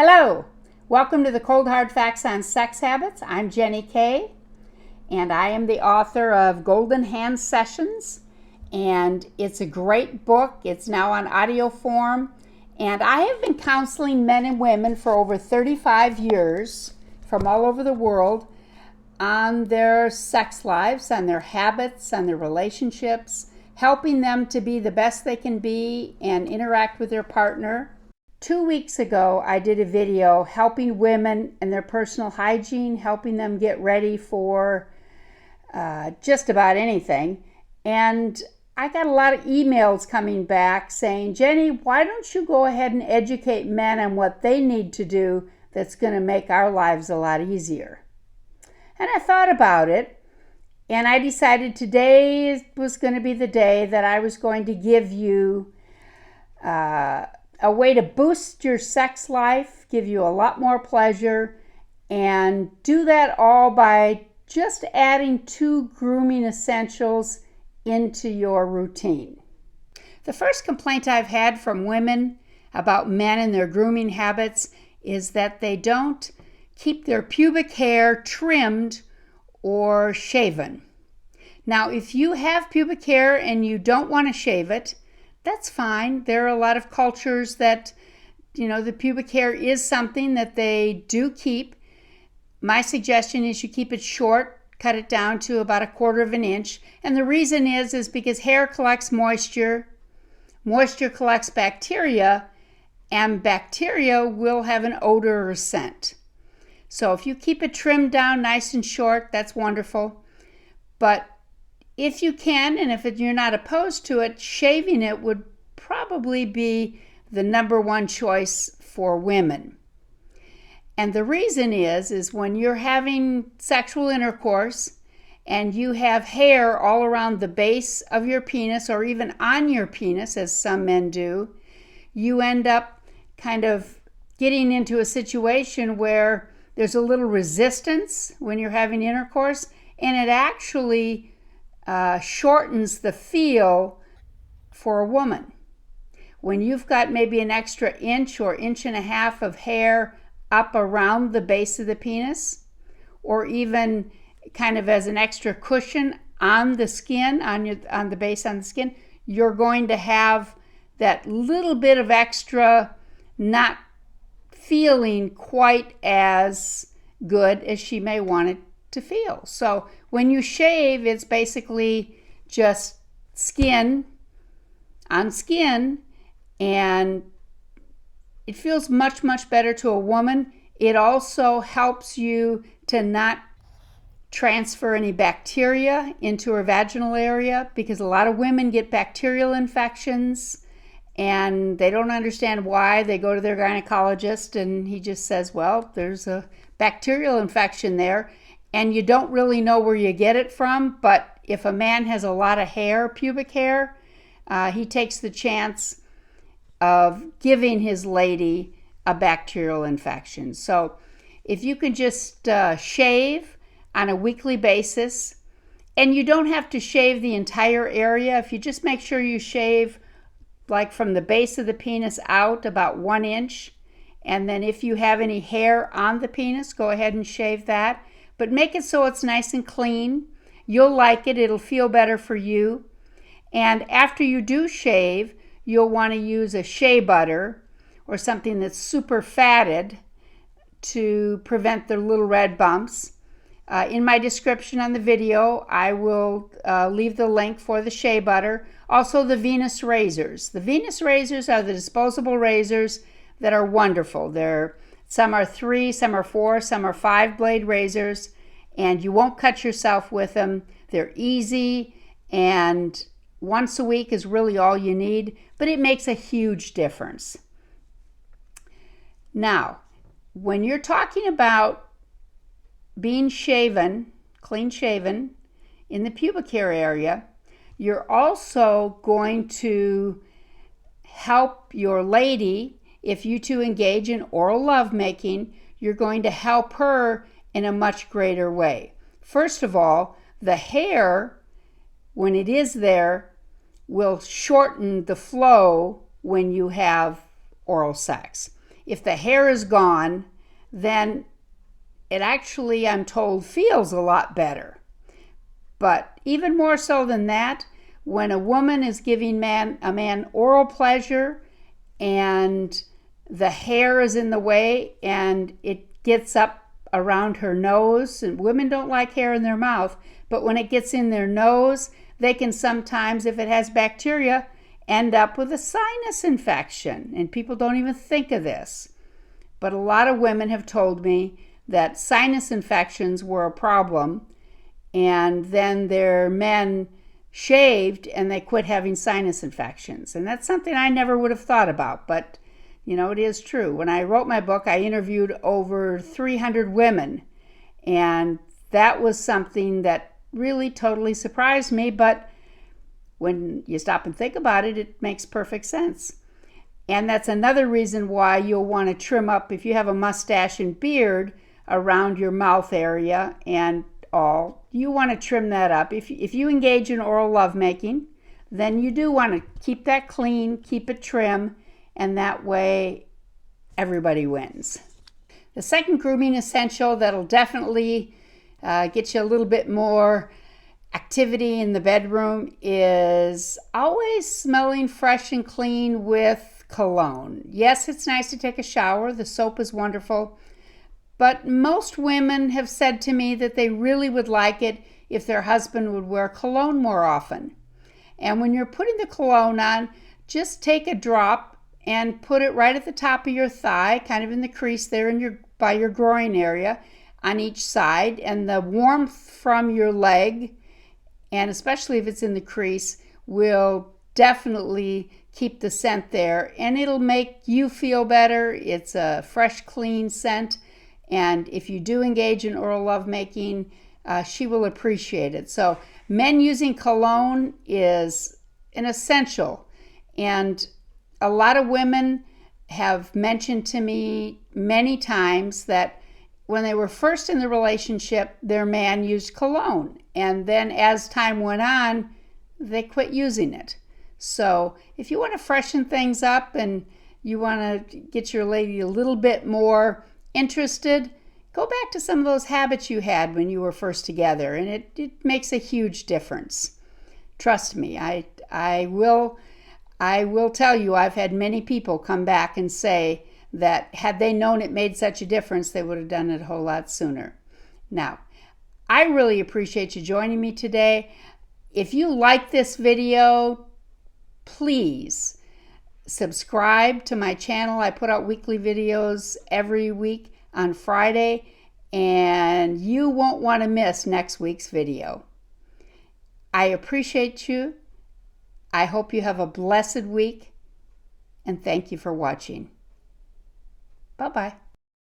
Hello, welcome to the Cold Hard Facts on Sex Habits. I'm Jenny Kay, and I am the author of Golden Hand Sessions, and it's a great book. It's now on audio form, and I have been counseling men and women for over 35 years from all over the world on their sex lives, on their habits, on their relationships, helping them to be the best they can be and interact with their partner. 2 weeks ago, I did a video helping women and their personal hygiene, helping them get ready for just about anything. And I got a lot of emails coming back saying, Jenny, why don't you go ahead and educate men on what they need to do that's going to make our lives a lot easier? And I thought about it, and I decided today was going to be the day that I was going to give you a way to boost your sex life, give you a lot more pleasure, and do that all by just adding 2 grooming essentials into your routine. The first complaint I've had from women about men and their grooming habits is that they don't keep their pubic hair trimmed or shaven. Now, if you have pubic hair and you don't want to shave it, that's fine. There are a lot of cultures that, the pubic hair is something that they do keep. My suggestion is you keep it short, cut it down to about 1/4 of an inch. And the reason is because hair collects moisture, moisture collects bacteria, and bacteria will have an odor or scent. So if you keep it trimmed down nice and short, that's wonderful. But if you can, and if you're not opposed to it, shaving it would probably be the number one choice for women. And the reason is when you're having sexual intercourse and you have hair all around the base of your penis or even on your penis, as some men do, you end up kind of getting into a situation where there's a little resistance when you're having intercourse, and it actually shortens the feel for a woman. When you've got maybe an extra inch or 1.5 inches of hair up around the base of the penis, or even kind of as an extra cushion on the skin, on the base on the skin, you're going to have that little bit of extra not feeling quite as good as she may want it to feel. So when you shave, it's basically just skin on skin, and it feels much, much better to a woman. It also helps you to not transfer any bacteria into her vaginal area, because a lot of women get bacterial infections and they don't understand why. They go to their gynecologist and he just says, well, there's a bacterial infection there. And you don't really know where you get it from, but if a man has a lot of hair, pubic hair, he takes the chance of giving his lady a bacterial infection. So if you can just shave on a weekly basis, and you don't have to shave the entire area, if you just make sure you shave like from the base of the penis out about 1 inch, and then if you have any hair on the penis, go ahead and shave that. But make it so it's nice and clean. You'll like it. It'll feel better for you. And after you do shave, you'll want to use a shea butter or something that's super fatted to prevent the little red bumps. In my description on the video, I will leave the link for the shea butter. Also, the Venus razors. The Venus razors are the disposable razors that are wonderful. Some are 3, some are 4, some are 5 blade razors, and you won't cut yourself with them. They're easy, and once a week is really all you need, but it makes a huge difference. Now, when you're talking about being shaven, clean shaven, in the pubic hair area, you're also going to help your lady. If you two engage in oral lovemaking, you're going to help her in a much greater way. First of all, the hair, when it is there, will shorten the flow when you have oral sex. if the hair is gone, then it actually, I'm told, feels a lot better. But even more so than that, when a woman is giving a man oral pleasure and the hair is in the way and it gets up around her nose, and women don't like hair in their mouth, but when it gets in their nose, they can sometimes, if it has bacteria, end up with a sinus infection. And people don't even think of this. But a lot of women have told me that sinus infections were a problem, and then their men shaved and they quit having sinus infections. And that's something I never would have thought about, but it is true. When I wrote my book, I interviewed over 300 women, and that was something that really totally surprised me, but when you stop and think about it, it makes perfect sense. And that's another reason why you'll want to trim up, if you have a mustache and beard, around your mouth area and all. You want to trim that up. If you engage in oral lovemaking, then you do want to keep that clean, keep it trim, and that way everybody wins. The second grooming essential that'll definitely get you a little bit more activity in the bedroom is always smelling fresh and clean with cologne. Yes, it's nice to take a shower. The soap is wonderful. But most women have said to me that they really would like it if their husband would wear cologne more often. And when you're putting the cologne on, just take a drop and put it right at the top of your thigh, kind of in the crease there by your groin area on each side. And the warmth from your leg, and especially if it's in the crease, will definitely keep the scent there. And it'll make you feel better. It's a fresh, clean scent. And if you do engage in oral lovemaking, she will appreciate it. So men using cologne is an essential. And a lot of women have mentioned to me many times that when they were first in the relationship, their man used cologne. And then as time went on, they quit using it. So if you want to freshen things up and you want to get your lady a little bit more interested, go back to some of those habits you had when you were first together, and it makes a huge difference. Trust me, I will tell you, I've had many people come back and say that had they known it made such a difference, they would have done it a whole lot sooner. Now, I really appreciate you joining me today. If you like this video, please subscribe to my channel. I put out weekly videos every week on Friday, and you won't want to miss next week's video. I appreciate you. I hope you have a blessed week, and thank you for watching. Bye-bye.